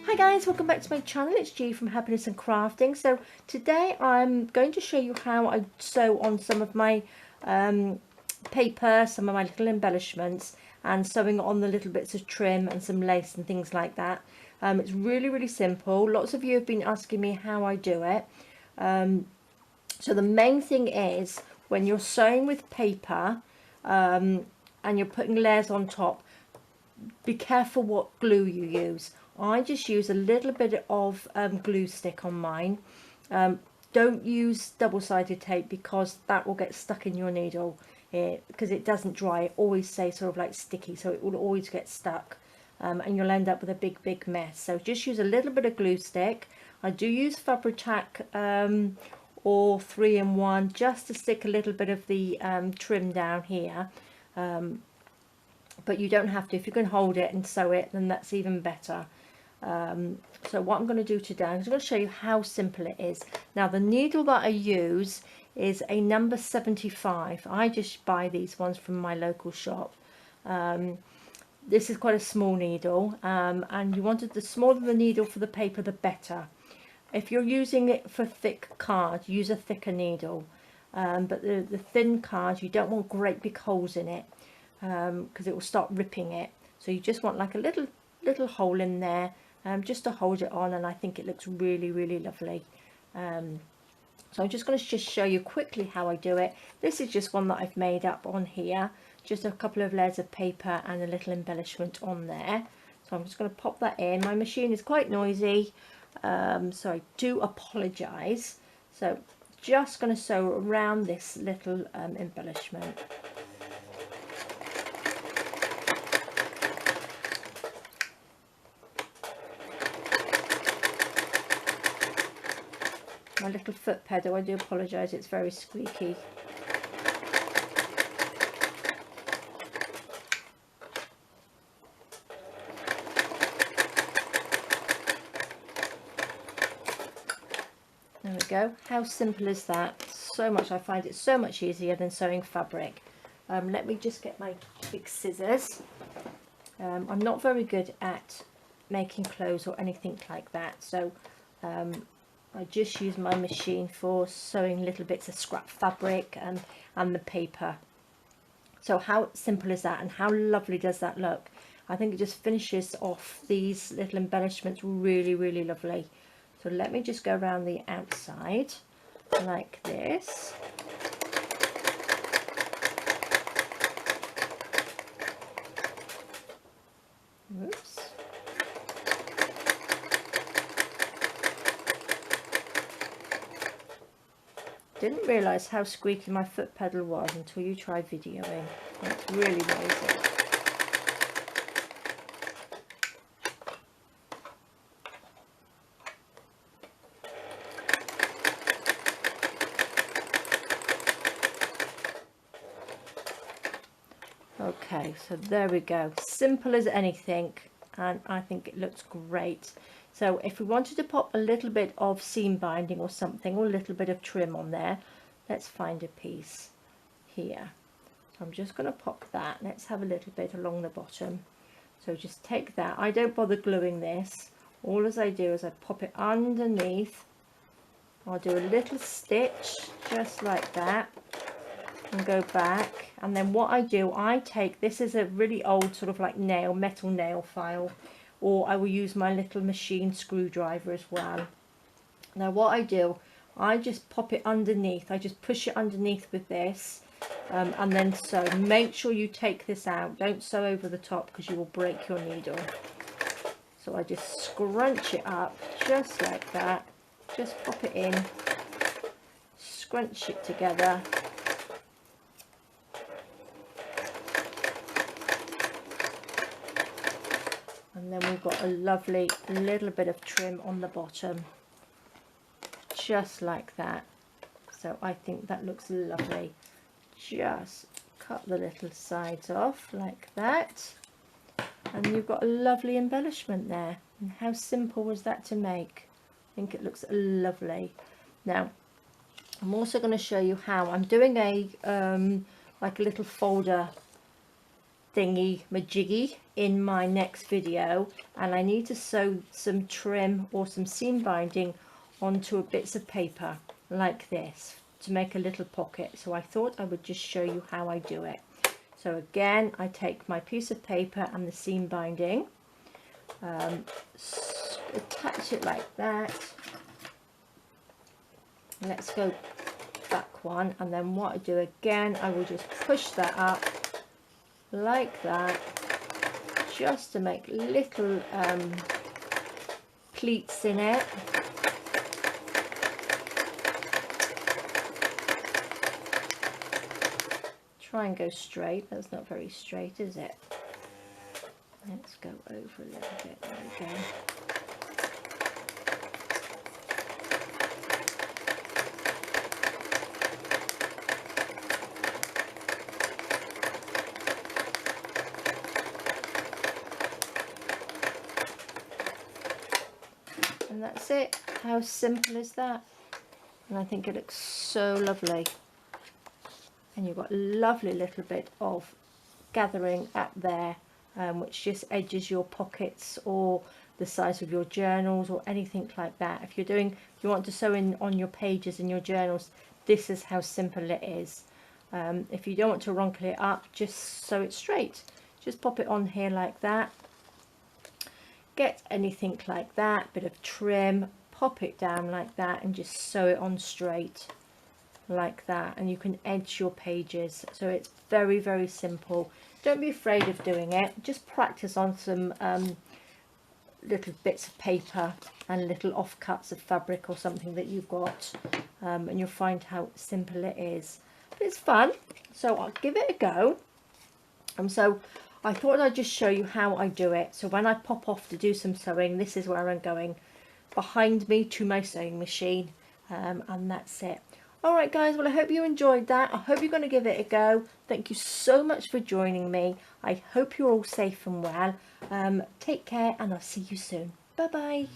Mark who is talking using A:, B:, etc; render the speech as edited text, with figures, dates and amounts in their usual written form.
A: Hi guys, welcome back to my channel. It's G from Happiness and Crafting. So today I'm going to show you how I sew on some of my paper, some of my little embellishments, and sewing on the little bits of trim and some lace and things like that. It's really simple. Lots of you have been asking me how I do it. So the main thing is when you're sewing with paper and you're putting layers on top, be careful what glue you use. I just use a little bit of glue stick on mine. Don't use double-sided tape because that will get stuck in your needle because it doesn't dry. It always stays sort of like sticky, so it will always get stuck and you'll end up with a big mess. So just use a little bit of glue stick. I do use Fabri-Tac or 3-in-1 just to stick a little bit of the trim down here. But you don't have to. If you can hold it and sew it, then that's even better. So what I'm going to do today, I'm going to show you how simple it is. Now the needle that I use is a number 75. I just buy these ones from my local shop. This is quite a small needle, and you wanted the smaller the needle for the paper, the better. If you're using it for thick card, use a thicker needle. But the thin card, you don't want great big holes in it because it will start ripping it. So you just want like a little hole in there just to hold it on, and I think it looks really lovely. So I'm just going to show you quickly how I do it. This is just one that I've made up on here, just a couple of layers of paper and a little embellishment on there. So I'm just going to pop that in. My machine is quite noisy, so I do apologise. So just going to sew around this little embellishment. My little foot pedal, I do apologise, it's very squeaky. There we go. How simple is that? So much. I find it so much easier than sewing fabric. Let me just get my big scissors. I'm not very good at making clothes or anything like that, so I just use my machine for sewing little bits of scrap fabric and the paper. So how simple is that, and how lovely does that look? I think it just finishes off these little embellishments really lovely. So let me just go around the outside like this. Oops. Didn't realise how squeaky my foot pedal was until you try videoing. It's really noisy. Okay, so there we go. Simple as anything, and I think it looks great. So if we wanted to pop a little bit of seam binding or something, or a little bit of trim on there, let's find a piece here. So I'm just going to pop that. Let's have a little bit along the bottom. So just take that. I don't bother gluing this. All as I do is I pop it underneath. I'll do a little stitch just like that and go back, and then what I do, I take, this is a really old sort of like metal nail file, or I will use my little machine screwdriver as well. Now what I do, I just pop it underneath, I just push it underneath with this and then sew. Make sure you take this out, don't sew over the top because you will break your needle. So I just scrunch it up just like that, just pop it in, scrunch it together. And then we've got a lovely little bit of trim on the bottom, just like that. So I think that looks lovely. Just cut the little sides off like that, and you've got a lovely embellishment there. And how simple was that to make? I think it looks lovely. Now I'm also going to show you how I'm doing a like a little folder thingy majiggy in my next video, and I need to sew some trim or some seam binding onto bits of paper like this to make a little pocket. So I thought I would just show you how I do it. So again, I take my piece of paper and the seam binding, attach it like that. Let's go back one, and then what I do again, I will just push that up like that, just to make little pleats in it. Try and go straight. That's not very straight, is it? Let's go over a little bit. There we go. And that's it. How simple is that? And I think it looks so lovely. And you've got a lovely little bit of gathering up there, which just edges your pockets or the size of your journals or anything like that. If you want to sew in on your pages in your journals, this is how simple it is. If you don't want to wrinkle it up, just sew it straight. Just pop it on here like that. Get anything like that, bit of trim, pop it down like that, and just sew it on straight like that, and you can edge your pages. So it's very, very simple. Don't be afraid of doing it. Just practice on some little bits of paper and little offcuts of fabric or something that you've got, and you'll find how simple it is. But it's fun, so I'll give it a go. So I thought I'd just show you how I do it. So when I pop off to do some sewing, this is where I'm going, behind me to my sewing machine, and that's it. Alright guys, well I hope you enjoyed that. I hope you're going to give it a go. Thank you so much for joining me. I hope you're all safe and well. Take care, and I'll see you soon. Bye bye.